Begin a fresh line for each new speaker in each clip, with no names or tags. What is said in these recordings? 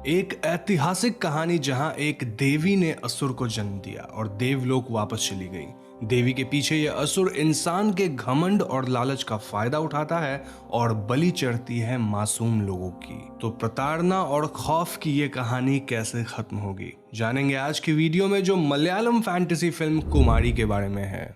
एक ऐतिहासिक कहानी जहां एक देवी ने असुर को जन्म दिया और देवलोक वापस चली गई। देवी के पीछे यह असुर इंसान के घमंड और लालच का फायदा उठाता है और बलि चढ़ती है मासूम लोगों की। तो प्रताड़ना और खौफ की ये कहानी कैसे खत्म होगी, जानेंगे आज की वीडियो में, जो मलयालम फैंटेसी फिल्म कुमारी के बारे में है।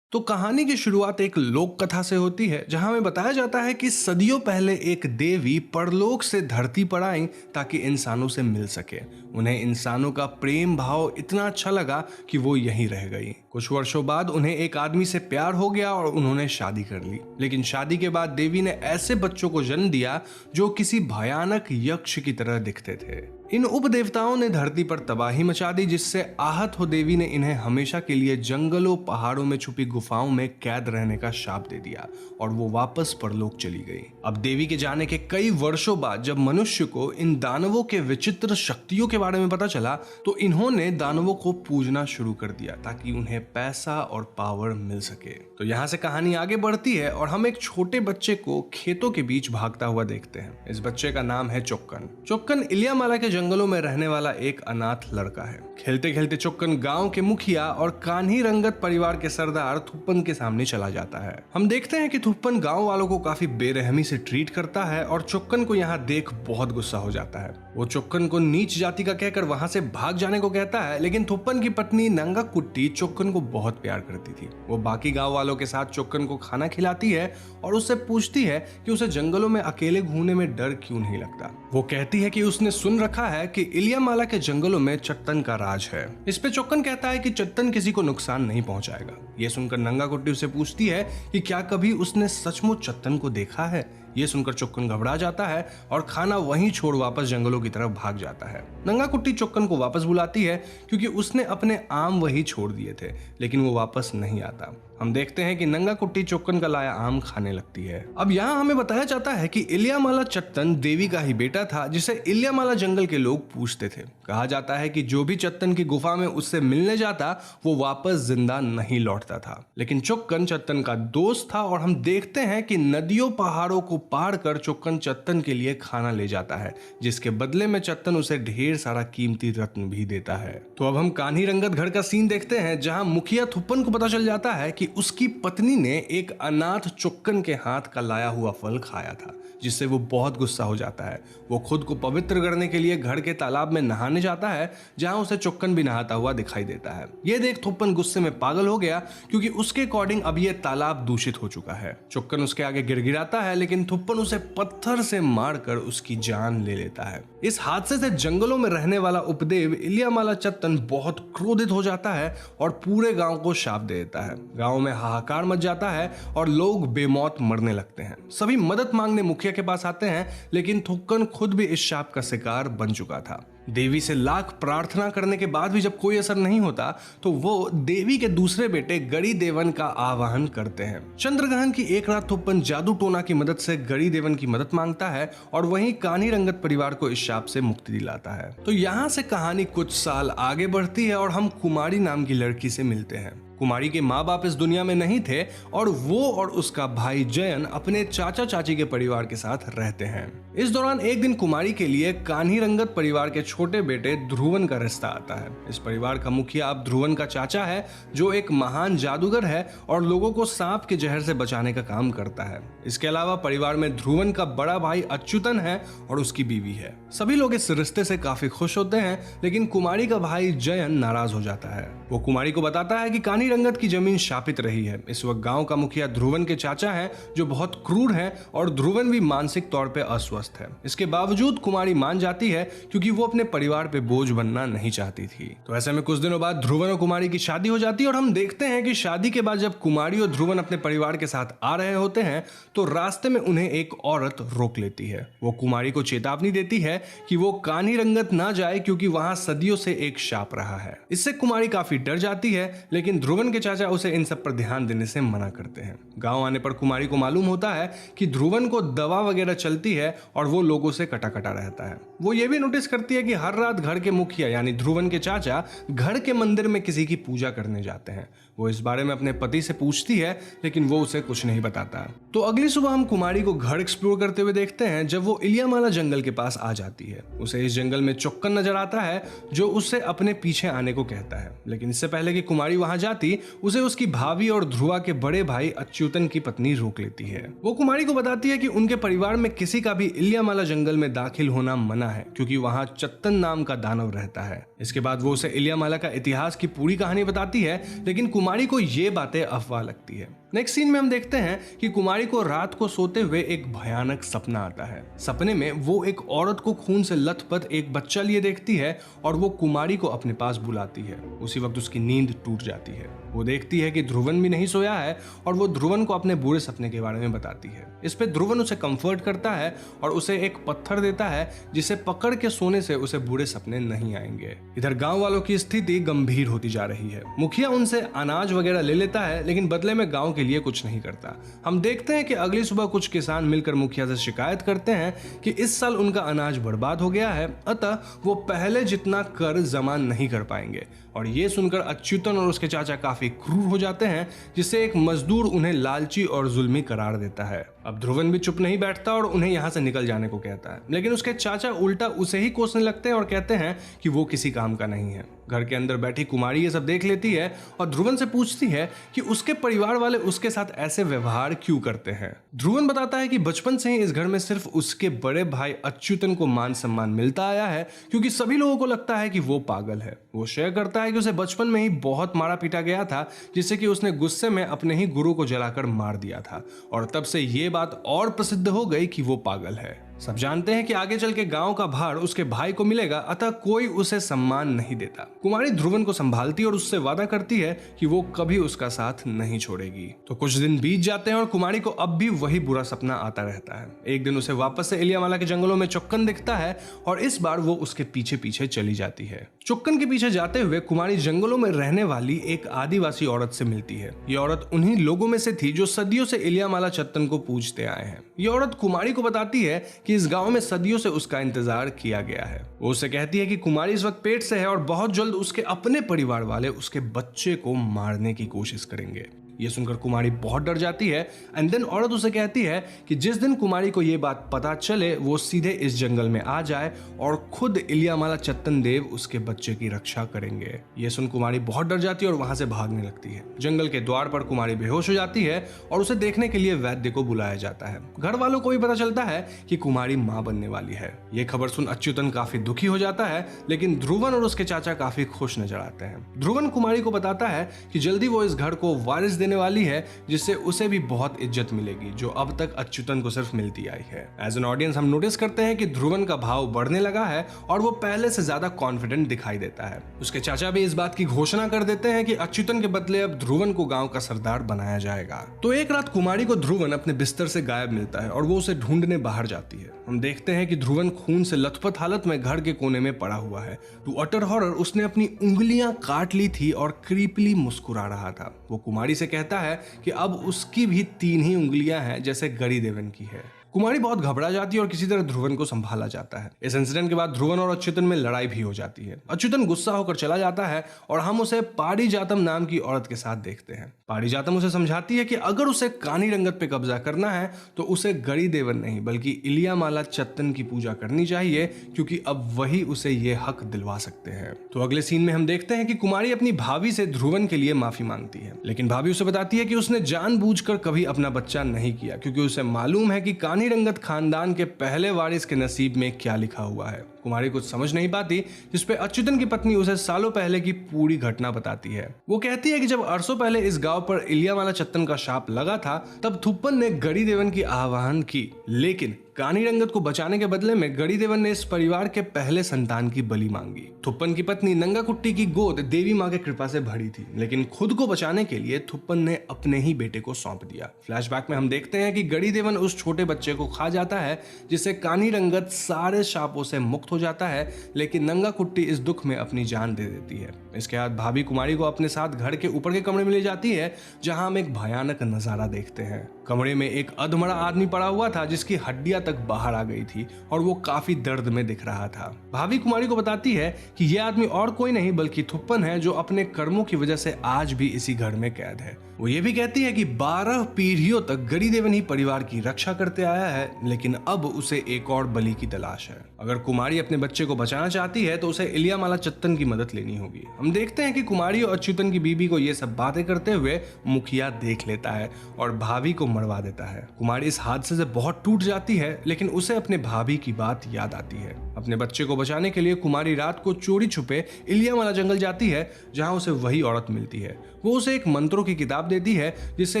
तो कहानी की शुरुआत एक लोक कथा से होती है, जहां हमें बताया जाता है कि सदियों पहले एक देवी परलोक से धरती पर आई ताकि इंसानों से मिल सके। उन्हें इंसानों का प्रेम भाव इतना अच्छा लगा कि वो यहीं रह गई। कुछ वर्षों बाद उन्हें एक आदमी से प्यार हो गया और उन्होंने शादी कर ली। लेकिन शादी के बाद देवी ने ऐसे बच्चों को जन्म दिया जो किसी भयानक यक्ष की तरह दिखते थे। इन उपदेवताओं ने धरती पर तबाही मचा दी, जिससे आहत हो देवी ने इन्हें हमेशा के लिए जंगलों पहाड़ों में छुपी गुफाओं में कैद रहने का शाप दे दिया और वो वापस परलोक चली गई। अब देवी के जाने के कई वर्षों बाद जब मनुष्य को इन दानवों के विचित्र शक्तियों के बारे में पता चला, तो इन्होंने दानवों को पूजना शुरू कर दिया ताकि उन्हें पैसा और पावर मिल सके। तो यहाँ से कहानी आगे बढ़ती है और हम एक छोटे बच्चे को खेतों के बीच भागता हुआ देखते हैं। इस बच्चे का नाम है चोक्कन। चोक्कन इलियामाला के जंगलों में रहने वाला एक अनाथ लड़का है। खेलते खेलते चोक्कन गांव के मुखिया और कान्ही रंगत परिवार के सरदार थुप्पन के सामने चला जाता है। हम देखते हैं कि थुप्पन गांव वालों को काफी बेरहमी से ट्रीट करता है और चोक्कन को यहाँ देख बहुत गुस्सा हो जाता है। वो चोक्कन को नीच जाति का कहकर वहां से भाग जाने को कहता है, लेकिन थुप्पन की पत्नी नंगा कुट्टी चोक्कन को बहुत प्यार करती थी। वो बाकी गांव वालों के साथ चोक्कन को खाना खिलाती है और उससे पूछती है कि उसे जंगलों में अकेले घूमने में डर क्यों नहीं लगता। वो कहती है कि उसने सुन रखा है कि इलियामाला के जंगलों में चट्टन का राज है। इस पे चोक्कन कहता है कि चट्टन किसी को नुकसान नहीं पहुंचाएगा। ये सुनकर नंगा कुट्टी उसे पूछती है कि क्या कभी उसने सचमुच चट्टन को देखा है। ये सुनकर चोक्कन घबरा जाता है और खाना वहीं छोड़ वापस जंगलों की तरफ भाग जाता है। नंगा कुट्टी चोक्कन को वापस बुलाती है क्योंकि उसने अपने आम वहीं छोड़ दिए थे, लेकिन वो वापस नहीं आता। हम देखते हैं कि नंगा कुट्टी चोक्कन का लाया आम खाने लगती है। अब यहाँ हमें बताया जाता है कि इलियामाला चट्टन देवी का ही बेटा था, जिसे इलियामाला जंगल के लोग पूछते थे। कहा जाता है कि जो भी चट्टन की गुफा में उससे मिलने जाता वो वापस जिंदा नहीं लौटता था। लेकिन चोक्कन चट्टन का दोस्त था और हम देखते हैं कि नदियों पहाड़ों को पार कर चोक्कन चट्टन के लिए खाना ले जाता है, जिसके बदले में चट्टन उसे ढेर सारा कीमती रत्न भी देता है। तो अब हम कान्ही रंगत घर का सीन देखते हैं, जहां मुखिया थुप्पन को पता चल जाता है कि उसकी पत्नी ने एक अनाथ चोक्कन के हाथ का लाया हुआ फल खाया था, जिससे वो बहुत गुस्सा हो जाता है। वो खुद को पवित्र करने के लिए घर के तालाब में नहाने जाता है, जहां उसे चोक्कन भी नहाता हुआ दिखाई देता है। ये देख थुप्पन गुस्से में पागल हो गया, क्योंकि उसके अकॉर्डिंग अब ये तालाब दूषित हो चुका है। चोक्कन उसके आगे गिड़गिड़ाता है, लेकिन थुप्पन उसे पत्थर से मारकर उसकी जान ले लेता है। इस हादसे से जंगलों में रहने वाला उपदेव इलियामाला चट्टन बहुत क्रोधित हो जाता है और पूरे गांव को शाप दे देता है। गांव में हाहाकार मच जाता है और लोग बेमौत मरने लगते हैं। सभी मदद मांगने मुखिया के पास आते हैं, लेकिन थुक्कन खुद भी इस शाप का शिकार बन चुका था। देवी से लाख प्रार्थना करने के बाद भी जब कोई असर नहीं होता, तो वो देवी के दूसरे बेटे गड़ी देवन का आवाहन करते हैं। चंद्रग्रहण की एक रात थुप्पन जादू टोना की मदद से गड़ी देवन की मदद मांगता है और वहीं कान्ही रंगत परिवार को इस शाप से मुक्ति दिलाता है। तो यहाँ से कहानी कुछ साल आगे बढ़ती है और हम कुमारी नाम की लड़की से मिलते हैं। कुमारी के माँ बाप इस दुनिया में नहीं थे और वो और उसका भाई जयन अपने चाचा चाची के परिवार के साथ रहते हैं। इस दौरान एक दिन कुमारी के लिए कान्ही रंगत परिवार के छोटे बेटे ध्रुवन का रिश्ता आता है। इस परिवार का मुखिया अब ध्रुवन का चाचा है, जो एक महान जादूगर है और लोगों को सांप के जहर से बचाने का काम करता है। इसके अलावा परिवार में ध्रुवन का बड़ा भाई अच्युतन है और उसकी बीवी है। सभी लोग इस रिश्ते से काफी खुश होते हैं, लेकिन कुमारी का भाई जयन नाराज हो जाता है। वो कुमारी को बताता है कि कान्ही रंगत की जमीन शापित रही है। इस वक्त गांव का मुखिया ध्रुवन के चाचा हैं, जो बहुत क्रूर हैं और ध्रुवन भी मानसिक तौर पे अस्वस्थ है। इसके बावजूद कुमारी मान जाती है, क्योंकि वो अपने परिवार पे बोझ बनना नहीं चाहती थी। तो ऐसे में कुछ दिनों बाद ध्रुवन और कुमारी की शादी हो जाती है और हम देखते हैं कि शादी के बाद जब कुमारी और ध्रुवन अपने परिवार के साथ आ रहे होते हैं, तो रास्ते में उन्हें एक औरत रोक लेती है। वो कुमारी को चेतावनी देती है कि वो कान्ही रंगत ना जाए, क्योंकि वहां सदियों से एक शाप रहा है। इससे कुमारी काफी डर जाती है, लेकिन ध्रुवन के चाचा उसे इन सब पर ध्यान देने से मना करते हैं। गांव आने पर कुमारी को मालूम होता है कि ध्रुवन को दवा वगैरह चलती है और वो लोगों से कटा कटा रहता है। वो ये भी नोटिस करती है कि हर रात घर के मुखिया यानी ध्रुवन के चाचा घर के मंदिर में किसी की पूजा करने जाते हैं। वो इस बारे में अपने पति से पूछती है, लेकिन वो उसे कुछ नहीं बताता। तो अगली सुबह हम कुमारी को घर एक्सप्लोर करते हुए देखते हैं जब वो इलियामाला जंगल के पास आ जाती है। उसे इस जंगल में चुक्कन नजर आता है जो उससे अपने पीछे आने को कहता है, लेकिन इससे पहले कि कुमारी वहां जाती उसे उसकी भाभी और ध्रुवा के बड़े भाई अच्युतन की पत्नी रोक लेती है। वो कुमारी को बताती है कि उनके परिवार में किसी का भी इलियामाला जंगल में दाखिल होना मना है क्योंकि वहां चत्तन नाम का दानव रहता है। इसके बाद वो उसे इलियामाला का इतिहास की पूरी कहानी बताती है, लेकिन कुमारी को ये बातें अफवाह लगती है। नेक्स्ट सीन में हम देखते हैं कि कुमारी को रात को सोते हुए एक भयानक सपना आता है। सपने में वो एक औरत को खून से लथपथ एक बच्चा लिए देखती है और वो कुमारी को अपने पास बुलाती है। उसी वक्त उसकी नींद टूट जाती है। वो देखती है कि ध्रुवन भी नहीं सोया है और वो ध्रुवन को अपने बुरे सपने के बारे में बताती है। इस पे ध्रुवन उसे कंफर्ट करता है और उसे एक पत्थर देता है जिसे पकड़ के सोने से उसे बुरे सपने नहीं आएंगे। इधर गांव वालों की स्थिति गंभीर होती जा रही है। मुखिया उनसे अनाज वगैरह ले लेता है, लेकिन बदले में गांव के लिए कुछ नहीं करता। हम देखते हैं कि अगली सुबह कुछ किसान मिलकर मुखिया से शिकायत करते हैं कि इस साल उनका अनाज बर्बाद हो गया है, अतः वो पहले जितना कर जमा नहीं कर पाएंगे। और ये सुनकर अच्युतन और उसके चाचा काफी क्रूर हो जाते हैं, जिससे एक मजदूर उन्हें लालची और जुल्मी करार देता है। अब ध्रुवन भी चुप नहीं बैठता और उन्हें यहाँ से निकल जाने को कहता है, लेकिन उसके चाचा उल्टा उसे ही कोसने लगते हैं और कहते हैं कि वो किसी काम का नहीं है। घर के अंदर बैठी कुमारी ये सब देख लेती है और ध्रुवन से पूछती है कि उसके परिवार वाले उसके साथ ऐसे व्यवहार क्यों करते हैं। ध्रुवन बताता है कि बचपन से ही इस घर में सिर्फ उसके बड़े भाई अच्युतन को मान सम्मान मिलता आया है, क्योंकि सभी लोगों को लगता है कि वो पागल है। वो शेयर करता है कि उसे बचपन में ही बहुत मारा पीटा गया था, जिससे कि उसने गुस्से में अपने ही गुरु को जलाकर मार दिया था, और तब से ये बात और प्रसिद्ध हो गई कि वो पागल है। सब जानते हैं कि आगे चल के गांव का भार उसके भाई को मिलेगा, अतः कोई उसे सम्मान नहीं देता। कुमारी ध्रुवन को संभालती और उससे वादा करती है कि वो कभी उसका साथ नहीं छोड़ेगी। तो कुछ दिन बीत जाते हैं और कुमारी को अब भी वही बुरा सपना आता रहता है। एक दिन उसे वापस से इलियामाला के जंगलों में चुक्कन दिखता है और इस बार वो उसके पीछे पीछे चली जाती है। चुक्कन के पीछे जाते हुए कुमारी जंगलों में रहने वाली एक आदिवासी औरत से मिलती है। ये औरत उन्हीं लोगों में से थी जो सदियों से इलियामाला चत्तन को पूजते आए हैं। ये औरत कुमारी को बताती है कि इस गांव में सदियों से उसका इंतजार किया गया है। वो उससे कहती है कि कुमारी इस वक्त पेट से है और बहुत जल्द उसके अपने परिवार वाले उसके बच्चे को मारने की कोशिश करेंगे। ये सुनकर कुमारी बहुत डर जाती है एंड देन औरत उसे कहती है कि जिस दिन कुमारी को ये बात पता चले वो सीधे इस जंगल में आ जाए और खुद इलियामाला चत्तन देव उसके बच्चे की रक्षा करेंगे। ये सुन कुमारी बहुत डर जाती है और वहां से भागने लगती है। जंगल के द्वार पर कुमारी बेहोश हो जाती है और उसे देखने के लिए वैद्य को बुलाया जाता है। घर वालों को भी पता चलता है कि कुमारी मां बनने वाली है। ये खबर सुन अच्युतन काफी दुखी हो जाता है, लेकिन ध्रुवन और उसके चाचा काफी खुश नजर आते हैं। ध्रुवन कुमारी को बताता है कि जल्दी वो इस घर को वारिस देने वाली है, जिससे उसे भी बहुत इज्जत मिलेगी जो अब तक अच्युतन को सिर्फ मिलती आई है। एज एन ऑडियंस हम नोटिस करते हैं कि ध्रुवन का भाव बढ़ने लगा है और वो पहले से ज्यादा कॉन्फिडेंट दिखाई देता है। उसके चाचा भी इस बात की घोषणा कर देते हैं कि अच्युतन के बदले अब ध्रुवन को गांव का सरदार बनाया जाएगा। तो एक रात कुमारी को ध्रुवन अपने बिस्तर से गायब मिलता है और वो उसे ढूंढने बाहर जाती है। हम देखते हैं कि ध्रुवन खून से लथपथ हालत में घर के कोने में पड़ा हुआ है। टू अटर हॉरर उसने अपनी उंगलियां काट ली थी और क्रीपली मुस्कुरा रहा था। वो कुमारी से कहता है कि अब उसकी भी 3 ही उंगलियां हैं जैसे गरी देवन की है। कुमारी बहुत घबरा जाती है और किसी तरह ध्रुवन को संभाला जाता है। इस इंसिडेंट के बाद ध्रुवन और अच्युतन में लड़ाई भी हो जाती है। अच्युतन गुस्सा होकर चला जाता है और हम उसे पारिजातम नाम की औरत के साथ देखते हैं। पारिजातम उसे समझाती है कि अगर उसे कानी रंगत पे कब्जा करना है तो उसे गरी देवन नहीं बल्कि इलियामाला चत्तन की पूजा करनी चाहिए, क्योंकि अब वही उसे ये हक दिलवा सकते हैं। तो अगले सीन में हम देखते हैं कि कुमारी अपनी भाभी से ध्रुवन के लिए माफी मांगती है, लेकिन भाभी उसे बताती है कि उसने जानबूझकर कभी अपना बच्चा नहीं किया, क्योंकि उसे मालूम है कि कानी रंगत खानदान के पहले वारिस के नसीब में क्या लिखा हुआ है। कुमारी कुछ समझ नहीं पाती, जिसपे अच्युतन की पत्नी उसे सालों पहले की पूरी घटना बताती है। वो कहती है कि जब अरसों पहले इस गांव पर इलियामाला चत्तन का शाप लगा था, तब थुप्पन ने गरी देवन की आह्वान की, लेकिन कान्ही रंगत को बचाने के बदले में गणिदेवन ने इस परिवार के पहले संतान की बलि मांगी। थुप्पन की पत्नी नंगाकुट्टी की गोद देवी माँ के कृपा से भरी थी, लेकिन खुद को बचाने के लिए थुप्पन ने अपने ही बेटे को सौंप दिया। फ्लैशबैक में हम देखते हैं कि गणिदेवन उस छोटे बच्चे को खा जाता है, जिससे कान्ही रंगत सारे शापों से मुक्त हो जाता है, लेकिन नंगाकुट्टी इस दुख में अपनी जान दे देती है। इसके बाद भाभी कुमारी को अपने साथ घर के ऊपर के कमरे में ले जाती है, जहां हम एक भयानक नजारा देखते हैं। कमरे में एक अधमरा आदमी पड़ा हुआ था, जिसकी हड्डियां तक बाहर आ गई थी और वो काफी दर्द में दिख रहा था। भाभी कुमारी को बताती है कि यह आदमी और कोई नहीं बल्कि थुप्पन है, जो अपने कर्मों की वजह से आज भी इसी घर में कैद है। वो ये भी कहती है कि 12 पीढ़ियों तक गणिदेवन ही परिवार की रक्षा करते आया है, लेकिन अब उसे एक और बलि की तलाश है। अगर कुमारी अपने बच्चे को बचाना चाहती है तो उसे इलियामाला चत्तन की मदद लेनी होगी। हम देखते हैं कि कुमारी और अच्युतन की बीबी को ये सब बातें करते हुए मुखिया देख लेता है और भाभी को मरवा देता है। कुमारी इस हादसे से बहुत टूट जाती है, लेकिन उसे अपने भाभी की बात याद आती है। अपने बच्चे को बचाने के लिए कुमारी रात को चोरी छुपे इलियामाला जंगल जाती है, जहां उसे वही औरत मिलती है। वो उसे एक मंत्रों की किताब देती है, जिससे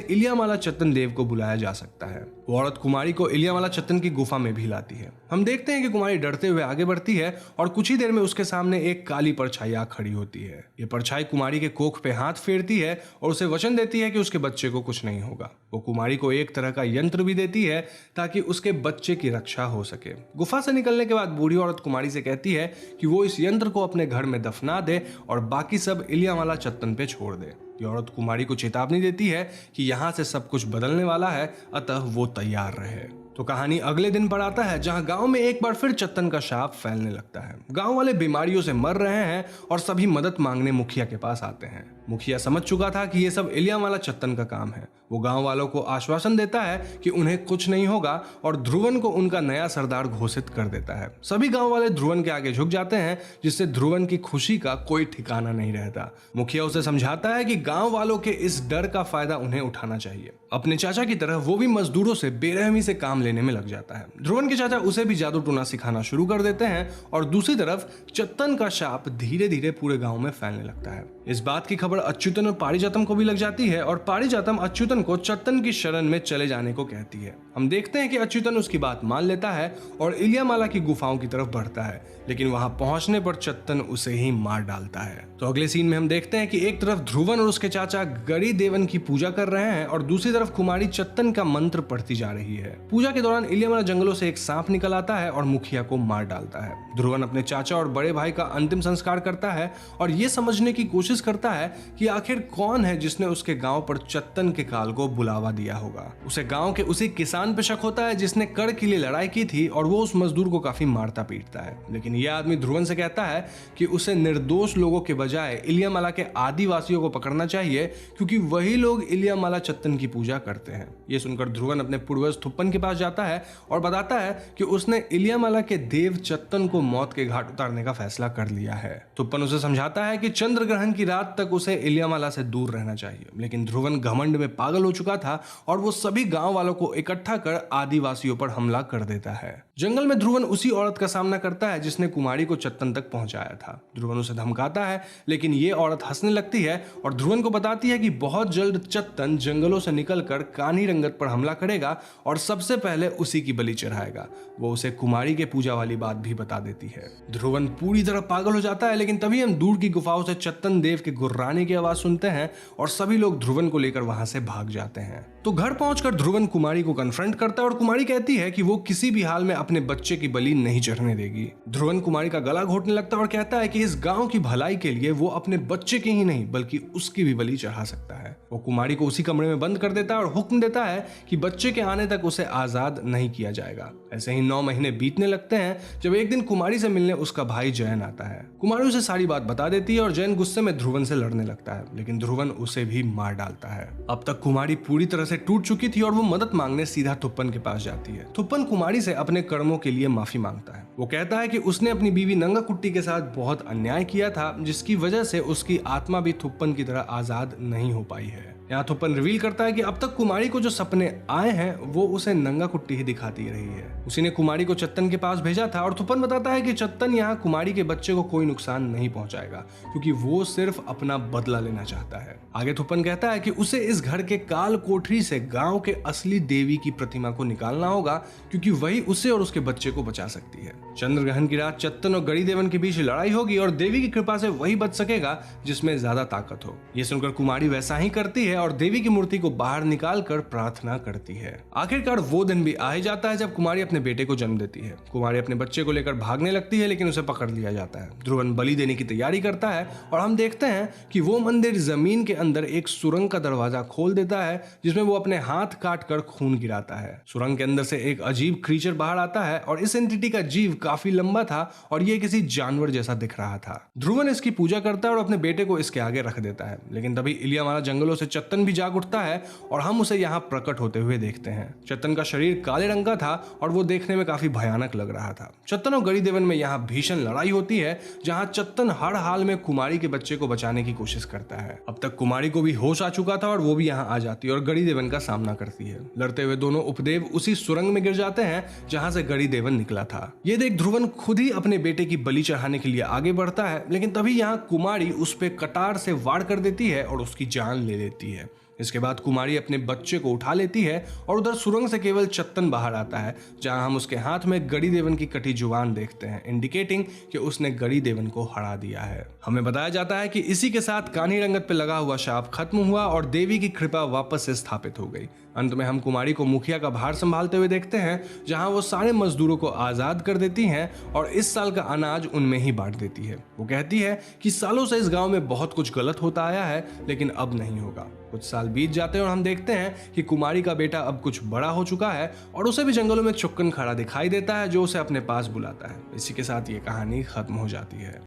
इलियामाला चत्तन देव को बुलाया जा सकता है। वो औरत कुमारी को इलियामाला चत्तन की गुफा में भी लाती है। हम देखते हैं कि कुमारी डरते हुए आगे बढ़ती है और कुछ ही देर में उसके सामने एक काली परछाई आ खड़ी होती है। ये परछाई कुमारी के कोख पे हाथ फेरती है और उसे वचन देती है कि उसके बच्चे को कुछ नहीं होगा। वो कुमारी को एक तरह का यंत्र भी देती है ताकि उसके बच्चे की रक्षा हो सके। गुफा से निकलने के बाद बूढ़ी औरत कुमारी से कहती है कि वो इस यंत्र को अपने घर में दफना दे और बाकी सब इलियामाला चत्तन पे छोड़ दे। ये औरत कुमारी को चेतावनी देती है कि यहाँ से सब कुछ बदलने वाला है, अतः वो तैयार रहे। तो कहानी अगले दिन पर आता है, जहां गांव में एक बार फिर चत्तन का शाप फैलने लगता है। गांव वाले बीमारियों से मर रहे हैं और सभी मदद मांगने मुखिया के पास आते हैं। मुखिया समझ चुका था कि ये सब इलियामाला चत्तन का काम है। वो गांव वालों को आश्वासन देता है कि उन्हें कुछ नहीं होगा और ध्रुवन को उनका नया सरदार घोषित कर देता है। सभी गांव वाले ध्रुवन के आगे झुक जाते हैं, जिससे ध्रुवन की खुशी का कोई ठिकाना नहीं रहता। मुखिया उसे समझाता है कि गांव वालों के इस डर का फायदा उन्हें उठाना चाहिए। अपने चाचा की तरह वो भी मजदूरों से बेरहमी से काम लेने में लग जाता है। ध्रुवन के चाचा उसे भी जादू टोना सिखाना शुरू कर देते हैं और दूसरी तरफ चत्तन का शाप धीरे धीरे पूरे गांव में फैलने लगता है। इस बात की खबर अच्युतन और पारिजातम को भी लग जाती है और पारिजातम अच्युतन को चत्तन की शरण में चले जाने को कहती है। हम देखते हैं कि अच्युतन उसकी बात मान लेता है और इलियामाला की गुफाओं की तरफ बढ़ता है, लेकिन वहां पहुंचने पर चत्तन उसे ही मार डालता है। तो अगले सीन में हम देखते हैं कि एक तरफ ध्रुवन और उसके चाचा गणिदेवन की पूजा कर रहे हैं और दूसरी तरफ कुमारी चत्तन का मंत्र पढ़ती जा रही है। पूजा के दौरान इलियामाला जंगलों से एक सांप निकल आता है और मुखिया को मार डालता है। ध्रुवन अपने चाचा और बड़े भाई का अंतिम संस्कार करता है और ये समझने की कोशिश करता है कि आखिर कौन है जिसने उसके गांव पर चत्तन के काल को बुलावा दिया होगा। उसे गांव के उसी किसान पे शक होता है जिसने कर के लिए लड़ाई की थी और वो उस मजदूर को काफी मारता पीटता है, लेकिन यह आदमी ध्रुवन से कहता है कि उसे निर्दोष लोगों के बजाय इलियामाला के आदिवासियों को पकड़ना चाहिए, क्योंकि वही लोग इलियामाला चत्तन की पूजा करते हैं। ये सुनकर ध्रुवन अपने पूर्वज थुप्पन के पास जाता है और बताता है कि उसने इलियामाला के देव चत्तन को मौत के घाट उतारने का फैसला कर लिया है। थुप्पन उसे समझाता है कि चंद्र ग्रहण की रात तक उसे इलियामाला से दूर रहना चाहिए, लेकिन ध्रुवन घमंड में पागल हो चुका था और वो सभी गांव वालों को इकट्ठा कर आदिवासियों पर हमला कर देता है। जंगल में ध्रुवन उसी औरत का सामना करता है जिसने कुमारी को चत्तन तक पहुंचाया था। ध्रुवन उसे धमकाता है, लेकिन ये औरत हंसने लगती है और ध्रुवन को बताती है कि बहुत जल्द चत्तन जंगलों से निकलकर कान्ही रंगत पर हमला करेगा और सबसे पहले उसी की बलि चढ़ाएगा। वो उसे कुमारी के पूजा वाली बात भी बता देती है। ध्रुवन पूरी तरह पागल हो जाता है, लेकिन तभी हम दूर की गुफाओं से चत्तन देव के गुर्राने की आवाज सुनते हैं और सभी लोग ध्रुवन को लेकर वहां से भाग जाते हैं। तो घर पहुंचकर ध्रुवन कुमारी को कन्फ्रंट करता है और कुमारी कहती है कि वो किसी भी हाल में अपने बच्चे की बलि नहीं चढ़ने देगी। ध्रुवन कुमारी का गला घोटने लगता है और कहता है कि इस गांव की भलाई के लिए वो अपने बच्चे की ही नहीं बल्कि उसकी भी बलि चढ़ा सकता है। वो कुमारी को उसी कमरे में बंद कर देता है और हुक्म देता है कि बच्चे के आने तक उसे आजाद नहीं किया जाएगा। ऐसे ही 9 महीने बीतने लगते हैं जब एक दिन कुमारी से मिलने उसका भाई जयन आता है। कुमारी उसे सारी बात बता देती है और जयन गुस्से में ध्रुवन से लड़ने लगता है, लेकिन ध्रुवन उसे भी मार डालता है। अब तक कुमारी पूरी तरह से टूट चुकी थी और वो मदद मांगने सीधा थुप्पन के पास जाती है। थुप्पन कुमारी से अपने कर्मों के लिए माफी मांगता है। वो कहता है कि उसने अपनी बीवी नंगाकुट्टी के साथ बहुत अन्याय किया था, जिसकी वजह से उसकी आत्मा भी थुप्पन की तरह आजाद नहीं हो पाई है। यहाँ थुप्पन रिवील करता है कि अब तक कुमारी को जो सपने आए हैं वो उसे नंगा कुट्टी ही दिखाती रही है। उसी ने कुमारी को चत्तन के पास भेजा था और थुप्पन बताता है कि चत्तन यहाँ कुमारी के बच्चे को कोई नुकसान नहीं पहुंचाएगा क्योंकि वो सिर्फ अपना बदला लेना चाहता है। आगे थुप्पन कहता है कि उसे इस घर के काल कोठरी से गांव के असली देवी की प्रतिमा को निकालना होगा क्योंकि वही उसे और उसके बच्चे को बचा सकती है। चंद्रग्रहण की रात चत्तन और गड़ी देवन के बीच लड़ाई होगी और देवी की कृपा से वही बच सकेगा जिसमें ज्यादा ताकत हो। ये सुनकर कुमारी वैसा ही करती है और देवी की मूर्ति को बाहर निकाल कर प्रार्थना करती है। आखिरकार वो दिन भी आ ही जाता है जब कुमारी अपने बेटे को जन्म देती है। कुमारी अपने बच्चे को लेकर भागने लगती है लेकिन उसे पकड़ लिया जाता है। ध्रुवन बलि देने की तैयारी करता है और हम देखते हैं कि वो मंदिर जमीन के अंदर एक सुरंग का दरवाजा खोल देता है जिसमें वो अपने हाथ काट कर खून गिराता है। सुरंग के अंदर से एक अजीब क्रीचर बाहर आता है और इस एंटिटी का जीव काफी लंबा था और ये किसी जानवर जैसा दिख रहा था। ध्रुवन इसकी पूजा करता है और अपने बेटे को इसके आगे रख देता है, लेकिन तभी इलियामाला जंगलों से चत्तन भी जाग उठता है और हम उसे यहाँ प्रकट होते हुए देखते हैं। चत्तन का शरीर काले रंग का था और वो देखने में काफी भयानक लग रहा था। चत्तन और गड़ी देवन में यहाँ भीषण लड़ाई होती है जहाँ चत्तन हर हाल में कुमारी के बच्चे को बचाने की कोशिश करता है। अब तक कुमारी को भी होश आ चुका था और वो भी यहाँ आ जाती है और गड़ी देवन का सामना करती है। लड़ते हुए दोनों उपदेव उसी सुरंग में गिर जाते हैं जहां से गड़ी देवन निकला था। ये देख ध्रुवन खुद ही अपने बेटे की बलि चढ़ाने के लिए आगे बढ़ता है, लेकिन तभी यहाँ कुमारी उस पे कटार से वार कर देती है और उसकी जान ले लेती है। इसके बाद कुमारी अपने बच्चे को उठा लेती है और उधर सुरंग से केवल चत्तन बाहर आता है जहां हम उसके हाथ में गड़ी देवन की कटी जुबान देखते हैं, इंडिकेटिंग कि उसने गड़ी देवन को हरा दिया है। हमें बताया जाता है कि इसी के साथ कान्ही रंगत पे लगा हुआ शाप खत्म हुआ और देवी की कृपा वापस से स्थापित हो गई। अंत में हम कुमारी को मुखिया का भार संभालते हुए देखते हैं जहां वो सारे मजदूरों को आजाद कर देती हैं और इस साल का अनाज उनमें ही बांट देती है। वो कहती है कि सालों से इस गांव में बहुत कुछ गलत होता आया है लेकिन अब नहीं होगा। कुछ साल बीत जाते हैं और हम देखते हैं कि कुमारी का बेटा अब कुछ बड़ा हो चुका है और उसे भी जंगलों में चुक्कन खड़ा दिखाई देता है जो उसे अपने पास बुलाता है। इसी के साथ ये कहानी खत्म हो जाती है।